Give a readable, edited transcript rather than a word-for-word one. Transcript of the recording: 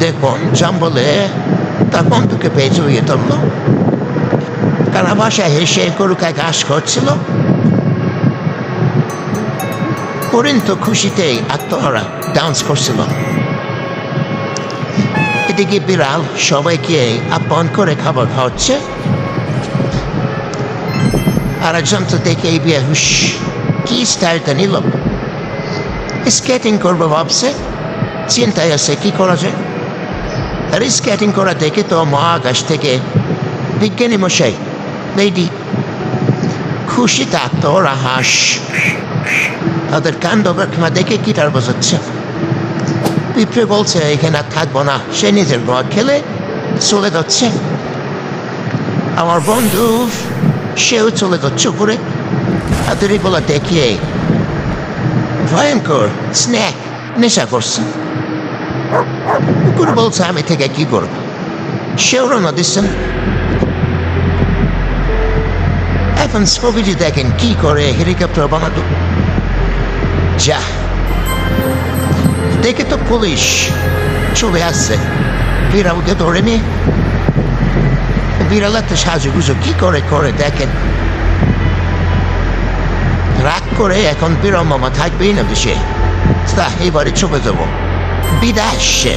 দেখুন জঙ্গলে তার বন্ধুকে পেয়ে জড়িয়ে ধরলো, কারা বাসায় হেসে গরুকায় ঘাস করছিল। হরিণ তো খুশিতে আত্মহারা ডান্স করছিল। এদিকে বিড়াল সবাইকে আপন করে খাবার খাওয়াচ্ছে, আর একজন তো দেখে এই বেহুশ কি স্টাইলটা নিল। স্কেটিং করবো ভাবছে, চিন্তায় আছে কি করা যায়। আর স্কেটিং করা দেখে তো মহাকাশ থেকে বিজ্ঞানী মশাই বেডি খুশি থাকতো। ওরা হাঁস তাদের কাণ্ড কারখানা দেখে গিটার বাজাচ্ছে। পিঁপড়ে বলছে এখানে আর থাকবো না, সে নিজের ঘর খেলে চলে যাচ্ছে। আমার বন্ধু সেও চলে যাচ্ছে উপরে। তাদের এগুলো দেখিয়ে ভয়ঙ্কর স্ন্যাক নেশা করছে। কুকুর বলছে আমি থেকে কি করবো, সেও রওনা দিচ্ছেন। এখন ছবিটি দেখেন কি করে হেলিকপ্টার বানাতো। যা দেখে তো পুলিশ চলে আসছে, বিড়ালকে ধরে নিয়ে। বিড়াল একটা সাজুগুজু কি করে করে দেখেন। রাগ করে এখন বিড়াল মামা থাকবেই না দেশে, তা এবারে চলে যাবো বিদেশে।